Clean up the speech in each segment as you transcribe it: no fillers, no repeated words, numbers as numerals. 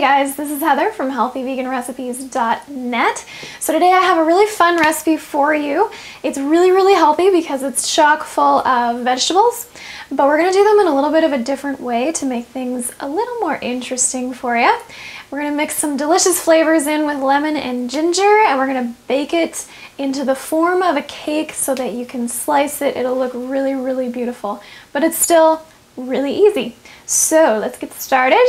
guys, this is Heather from healthyveganrecipes.net. So today I have a really fun recipe for you. It's really healthy because it's chock full of vegetables, but we're going to do them in a little bit of a different way to make things a little more interesting for you. We're going to mix some delicious flavors in with lemon and ginger, and we're going to bake it into the form of a cake so that you can slice it. It'll look really beautiful, but it's still really easy. So let's get started.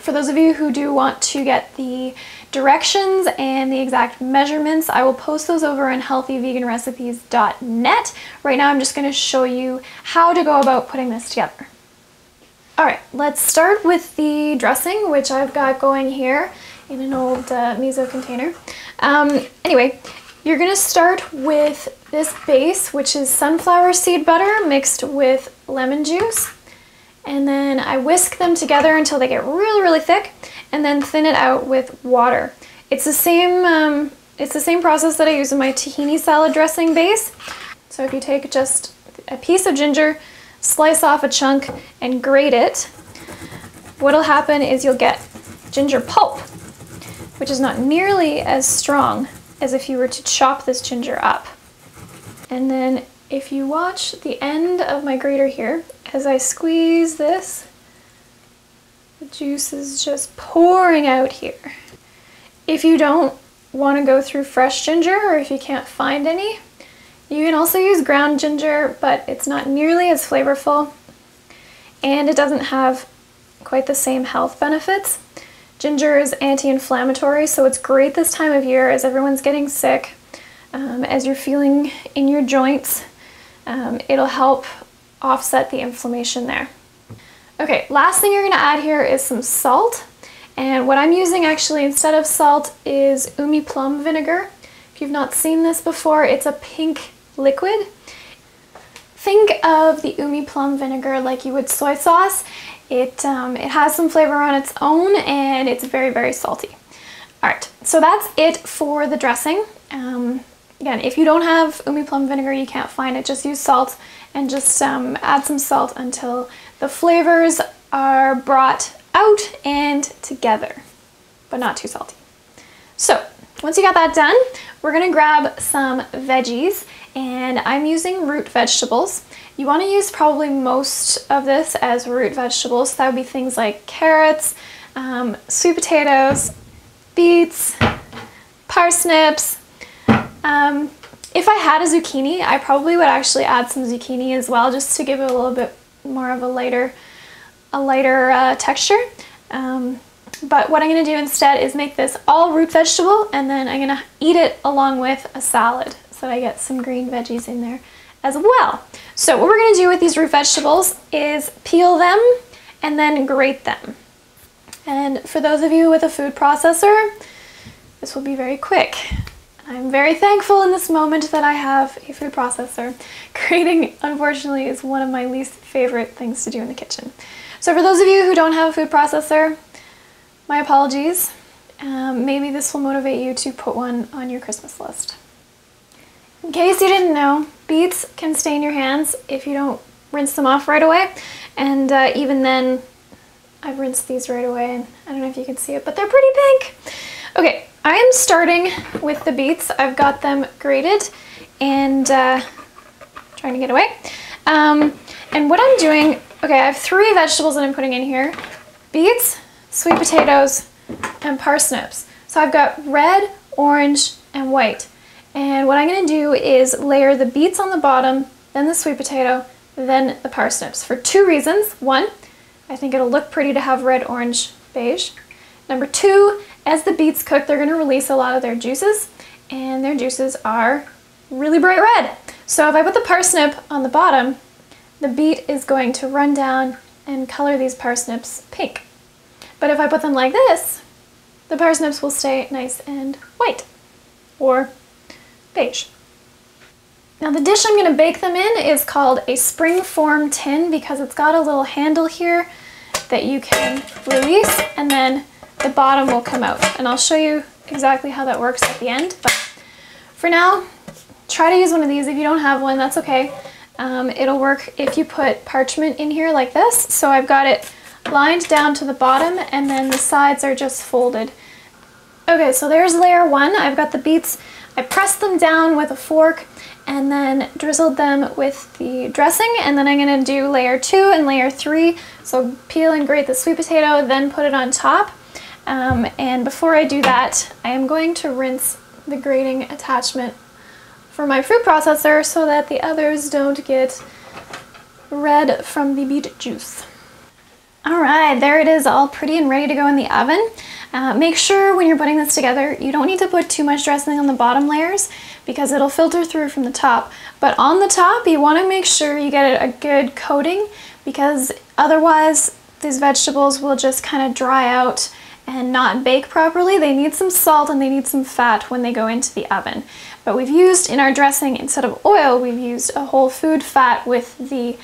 For those of you who do want to get the directions and the exact measurements, I will post those over on healthyveganrecipes.net. Right now I'm just going to show you how to go about putting this together. Alright, let's start with the dressing, which I've got going here in an old miso container. Anyway, you're going to start with this base, which is sunflower seed butter mixed with lemon juice. And then I whisk them together until they get really thick, and then thin it out with water. It's the same process that I use in my tahini salad dressing base. So if you take just a piece of ginger, slice off a chunk, and grate it, what'll happen is you'll get ginger pulp, which is not nearly as strong as if you were to chop this ginger up. And then if you watch the end of my grater here, as I squeeze this, the juice is just pouring out here. If you don't want to go through fresh ginger, or if you can't find any, you can also use ground ginger, but it's not nearly as flavorful, and it doesn't have quite the same health benefits. Ginger is anti-inflammatory, so it's great this time of year as everyone's getting sick, as you're feeling in your joints. It'll help offset the inflammation there. Okay, last thing you're going to add here is some salt. And what I'm using actually instead of salt is umi plum vinegar. If you've not seen this before, it's a pink liquid. Think of the umi plum vinegar like you would soy sauce. It has some flavor on its own, and it's very salty. Alright, so that's it for the dressing. Again, if you don't have umi plum vinegar, you can't find it, just use salt, and just add some salt until the flavors are brought out and together, but not too salty. So once you got that done, we're gonna grab some veggies, and I'm using root vegetables. You wanna use probably most of this as root vegetables. That would be things like carrots, sweet potatoes, beets, parsnips. If I had a zucchini, I probably would actually add some zucchini as well, just to give it a little bit more of a lighter texture. But what I'm going to do instead is make this all root vegetable, and then I'm going to eat it along with a salad so that I get some green veggies in there as well. So what we're going to do with these root vegetables is peel them and then grate them. And for those of you with a food processor, this will be very quick. I'm very thankful in this moment that I have a food processor. Grating, unfortunately, is one of my least favorite things to do in the kitchen. So for those of you who don't have a food processor, my apologies. Maybe this will motivate you to put one on your Christmas list. In case you didn't know, beets can stain your hands if you don't rinse them off right away. And even then, I've rinsed these right away, and I don't know if you can see it, but they're pretty pink. Okay. I am starting with the beets. I've got them grated and trying to get away. And what I'm doing, okay, I have 3 vegetables that I'm putting in here: beets, sweet potatoes, and parsnips. So I've got red, orange, and white. And what I'm going to do is layer the beets on the bottom, then the sweet potato, then the parsnips, for 2 reasons. 1, I think it'll look pretty to have red, orange, beige. Number 2, as the beets cook, they're going to release a lot of their juices, and their juices are really bright red. So if I put the parsnip on the bottom, the beet is going to run down and color these parsnips pink. But if I put them like this, the parsnips will stay nice and white, or beige. Now the dish I'm going to bake them in is called a springform tin, because it's got a little handle here that you can release, and then the bottom will come out, and I'll show you exactly how that works at the end. But for now, try to use one of these. If you don't have one, that's okay. It'll work if you put parchment in here like this. So I've got it lined down to the bottom, and then the sides are just folded. Okay, so there's layer one. I've got the beets. I pressed them down with a fork and then drizzled them with the dressing, and then I'm gonna do layer two and layer three. So peel and grate the sweet potato, then put it on top. And before I do that, I am going to rinse the grating attachment for my fruit processor so that the others don't get red from the beet juice. All right, there it is, all pretty and ready to go in the oven. Make sure when you're putting this together, you don't need to put too much dressing on the bottom layers because it'll filter through from the top. But on the top, you want to make sure you get a good coating because otherwise these vegetables will just kind of dry out and not bake properly. They need some salt and they need some fat when they go into the oven. But we've used in our dressing, instead of oil, we've used a whole food fat with the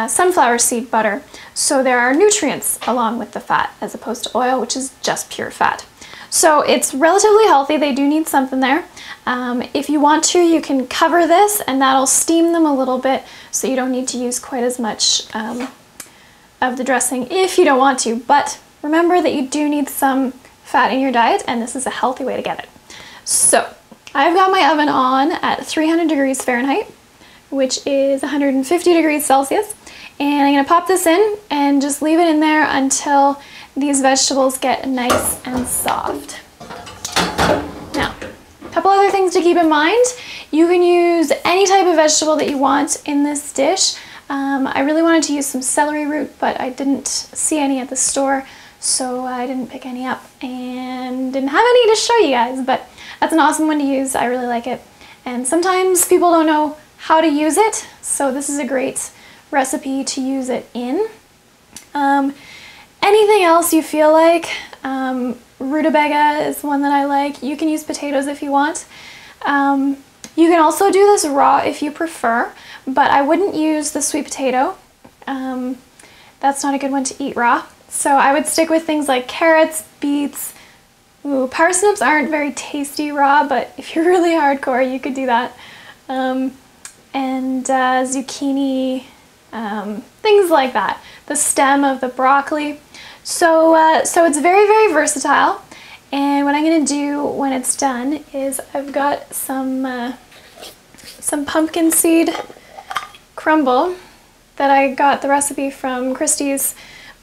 sunflower seed butter. So there are nutrients along with the fat as opposed to oil, which is just pure fat. So it's relatively healthy. They do need something there. If you want to, you can cover this and that'll steam them a little bit so you don't need to use quite as much of the dressing if you don't want to. But remember that you do need some fat in your diet, and this is a healthy way to get it. So I've got my oven on at 300 degrees Fahrenheit, which is 150 degrees Celsius. And I'm gonna pop this in and just leave it in there until these vegetables get nice and soft. Now, a couple other things to keep in mind. You can use any type of vegetable that you want in this dish. I really wanted to use some celery root, but I didn't see any at the store, so I didn't pick any up and didn't have any to show you guys, but that's an awesome one to use. I really like it. And sometimes people don't know how to use it, so this is a great recipe to use it in. Anything else you feel like, rutabaga is one that I like. You can use potatoes if you want. You can also do this raw if you prefer, but I wouldn't use the sweet potato. That's not a good one to eat raw. So I would stick with things like carrots, beets. Ooh, parsnips aren't very tasty raw, but if you're really hardcore, you could do that. And zucchini, things like that. The stem of the broccoli. So it's very, very versatile. And what I'm gonna do when it's done is I've got some pumpkin seed crumble that I got the recipe from Christy's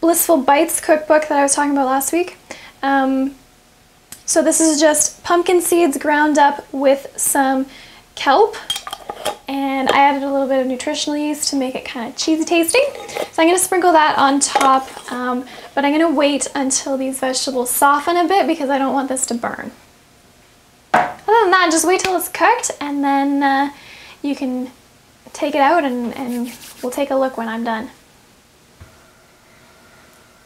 Blissful Bites cookbook that I was talking about last week. So this is just pumpkin seeds ground up with some kelp, and I added a little bit of nutritional yeast to make it kind of cheesy tasting. So I'm going to sprinkle that on top, but I'm going to wait until these vegetables soften a bit because I don't want this to burn. Other than that, just wait till it's cooked, and then you can take it out and we'll take a look when I'm done.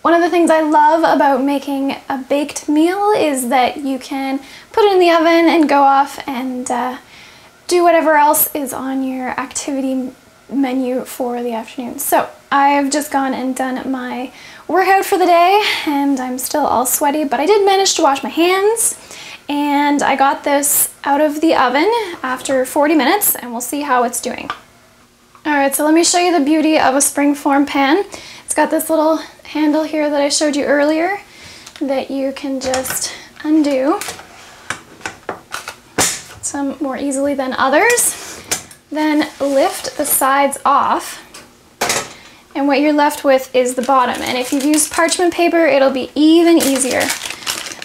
One of the things I love about making a baked meal is that you can put it in the oven and go off and do whatever else is on your activity menu for the afternoon. So I've just gone and done my workout for the day and I'm still all sweaty, but I did manage to wash my hands and I got this out of the oven after 40 minutes and we'll see how it's doing. Alright, so let me show you the beauty of a springform pan. It's got this little handle here that I showed you earlier that you can just undo, some more easily than others. Then lift the sides off, and what you're left with is the bottom. And if you've used parchment paper, it'll be even easier.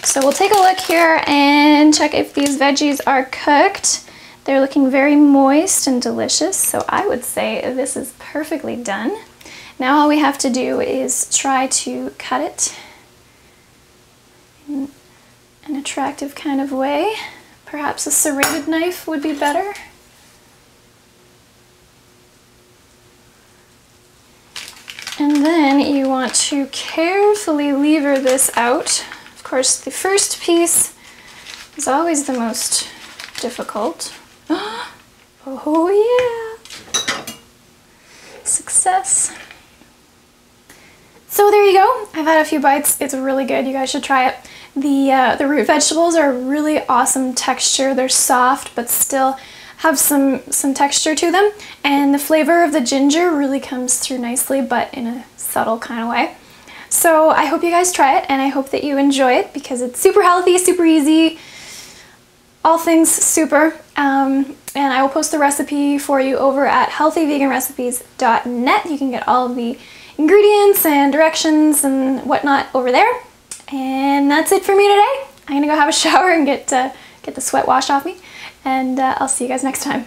So we'll take a look here and check if these veggies are cooked. They're looking very moist and delicious, so I would say this is perfectly done. Now all we have to do is try to cut it in an attractive kind of way. Perhaps a serrated knife would be better. And then you want to carefully lever this out. Of course, the first piece is always the most difficult. Oh yeah! Success! So there you go. I've had a few bites. It's really good. You guys should try it. The root vegetables are really awesome texture. They're soft, but still have some texture to them. And the flavor of the ginger really comes through nicely, but in a subtle kind of way. So I hope you guys try it, and I hope that you enjoy it because it's super healthy, super easy, all things super. And I will post the recipe for you over at healthyveganrecipes.net. You can get all of the ingredients and directions and whatnot over there. And that's it for me today. I'm gonna go have a shower and get the sweat washed off me, and I'll see you guys next time.